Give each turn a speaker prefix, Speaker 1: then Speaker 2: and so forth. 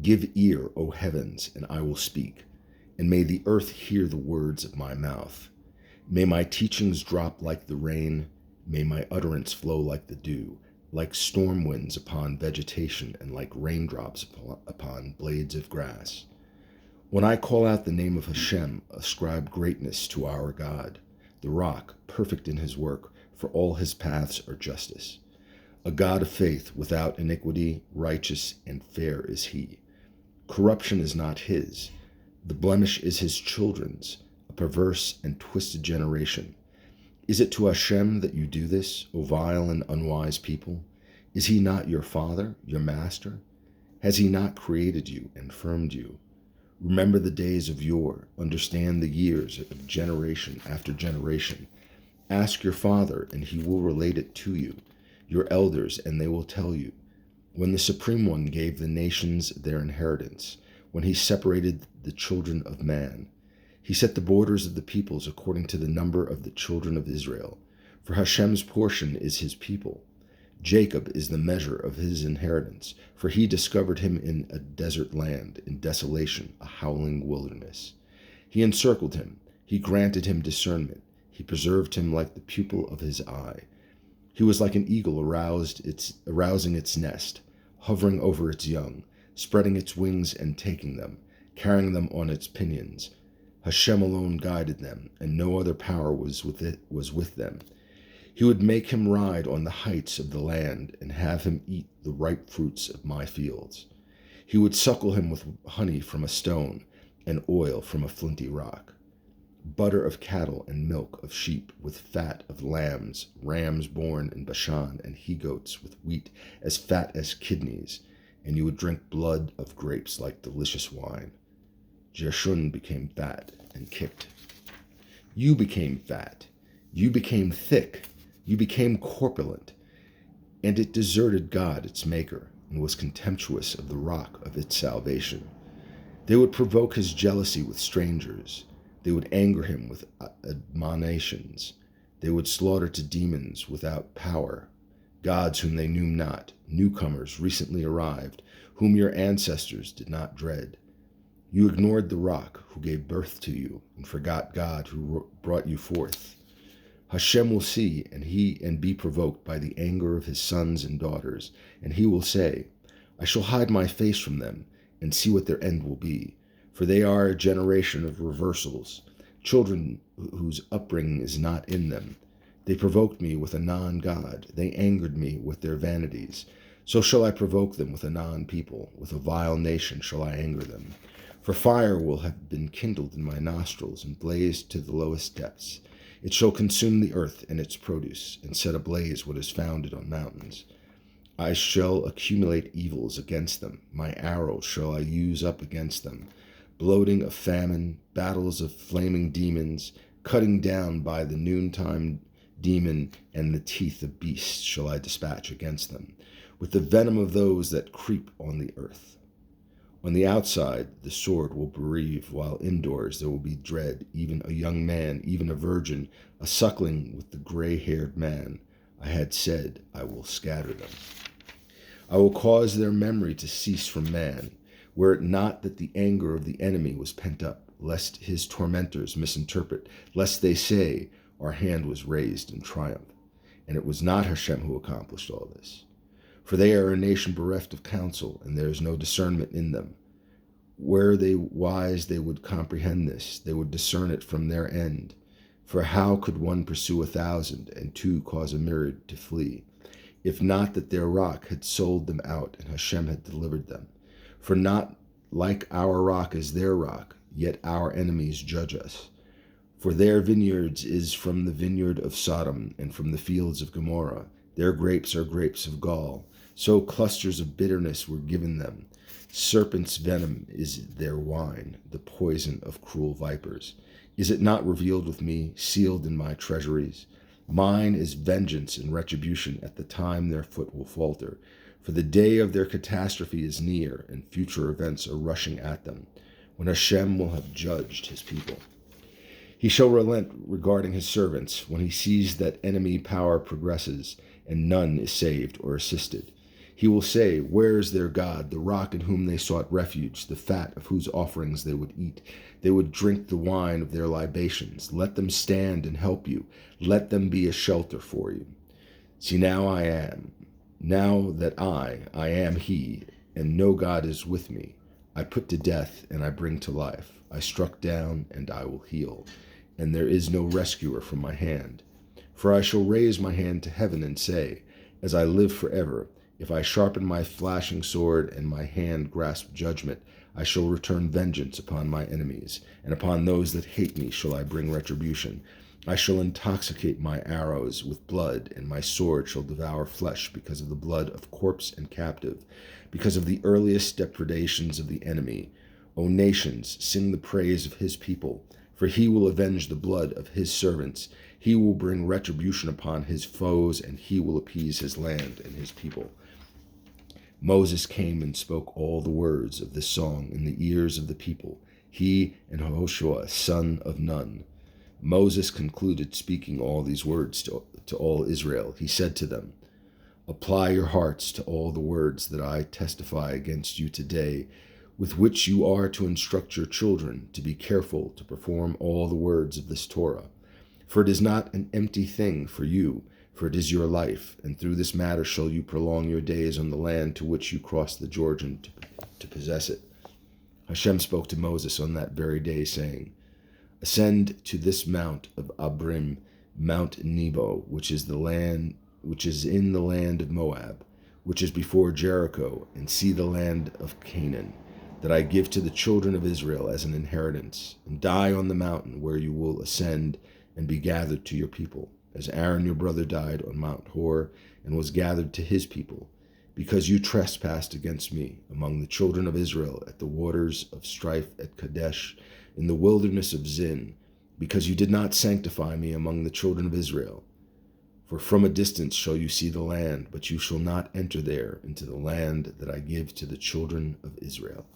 Speaker 1: Give ear, O heavens, and I will speak, and may the earth hear the words of my mouth. May my teachings drop like the rain, may my utterance flow like the dew, like storm winds upon vegetation and like raindrops upon blades of grass. When I call out the name of Hashem, ascribe greatness to our God, the rock, perfect in his work, for all his paths are justice. A God of faith, without iniquity, righteous and fair is he. Corruption is not his. The blemish is his children's, a perverse and twisted generation. Is it to Hashem that you do this, O vile and unwise people? Is he not your father, your master? Has he not created you and firmed you? Remember the days of yore, understand the years of generation after generation. Ask your father, and he will relate it to you, your elders, and they will tell you. When the Supreme One gave the nations their inheritance, when he separated the children of man, he set the borders of the peoples according to the number of the children of Israel. For Hashem's portion is his people. Jacob is the measure of his inheritance, for he discovered him in a desert land, in desolation, a howling wilderness. He encircled him, he granted him discernment, he preserved him like the pupil of his eye. He was like an eagle arousing its nest, hovering over its young, spreading its wings and taking them, carrying them on its pinions. Hashem alone guided them, and no other power was with them. He would make him ride on the heights of the land and have him eat the ripe fruits of my fields. He would suckle him with honey from a stone and oil from a flinty rock. Butter of cattle and milk of sheep with fat of lambs, rams born in Bashan, and he-goats with wheat as fat as kidneys, and you would drink blood of grapes like delicious wine. Jeshurun became fat and kicked. You became fat. You became thick. You became corpulent. And it deserted God, its maker, and was contemptuous of the rock of its salvation. They would provoke his jealousy with strangers. They would anger him with admonitions. They would slaughter to demons without power, gods whom they knew not, newcomers recently arrived, whom your ancestors did not dread. You ignored the rock who gave birth to you, and forgot God who brought you forth. Hashem will see and be provoked by the anger of his sons and daughters, and he will say, I shall hide my face from them, and see what their end will be. For they are a generation of reversals, children whose upbringing is not in them. They provoked me with a non-God. They angered me with their vanities. So shall I provoke them with a non-people. With a vile nation shall I anger them. For fire will have been kindled in my nostrils and blazed to the lowest depths. It shall consume the earth and its produce, and set ablaze what is founded on mountains. I shall accumulate evils against them. My arrow shall I use up against them. Bloating of famine, battles of flaming demons, cutting down by the noontime demon, and the teeth of beasts shall I dispatch against them, with the venom of those that creep on the earth. On the outside the sword will bereave, while indoors there will be dread, even a young man, even a virgin, a suckling with the gray-haired man. I had said, I will scatter them. I will cause their memory to cease from man, were it not that the anger of the enemy was pent up, lest his tormentors misinterpret, lest they say, our hand was raised in triumph. And it was not Hashem who accomplished all this. For they are a nation bereft of counsel, and there is no discernment in them. Were they wise, they would comprehend this, they would discern it from their end. For how could one pursue 1,000, and 2 cause a myriad to flee, if not that their rock had sold them out, and Hashem had delivered them? For not like our rock is their rock, yet our enemies judge us. For their vineyards is from the vineyard of Sodom, and from the fields of Gomorrah. Their grapes are grapes of gall. So clusters of bitterness were given them. Serpent's venom is their wine, the poison of cruel vipers. Is it not revealed with me, sealed in my treasuries? Mine is vengeance and retribution at the time their foot will falter. For the day of their catastrophe is near, and future events are rushing at them, when Hashem will have judged his people. He shall relent regarding his servants when he sees that enemy power progresses, and none is saved or assisted. He will say, where is their God, the rock in whom they sought refuge, the fat of whose offerings they would eat? They would drink the wine of their libations. Let them stand and help you. Let them be a shelter for you. See, now that I am he, and no God is with me. I put to death, and I bring to life. I struck down, and I will heal. And there is no rescuer from my hand. For I shall raise my hand to heaven and say, as I live forever, if I sharpen my flashing sword and my hand grasp judgment, I shall return vengeance upon my enemies, and upon those that hate me shall I bring retribution. I shall intoxicate my arrows with blood, and my sword shall devour flesh because of the blood of corpse and captive, because of the earliest depredations of the enemy. O nations, sing the praise of his people, for he will avenge the blood of his servants. He will bring retribution upon his foes, and he will appease his land and his people. Moses came and spoke all the words of this song in the ears of the people, he and Hoshua, son of Nun. Moses concluded speaking all these words to all Israel. He said to them, apply your hearts to all the words that I testify against you today, with which you are to instruct your children to be careful to perform all the words of this Torah. For it is not an empty thing for you, for it is your life, and through this matter shall you prolong your days on the land to which you crossed the Jordan to possess it. Hashem spoke to Moses on that very day, saying, ascend to this mount of Abrim, Mount Nebo, which is in the land of Moab, which is before Jericho, and see the land of Canaan, that I give to the children of Israel as an inheritance, and die on the mountain where you will ascend and be gathered to your people, as Aaron your brother died on Mount Hor and was gathered to his people, because you trespassed against me among the children of Israel at the waters of strife at Kadesh, in the wilderness of Zin, because you did not sanctify me among the children of Israel. For from a distance shall you see the land, but you shall not enter there into the land that I give to the children of Israel.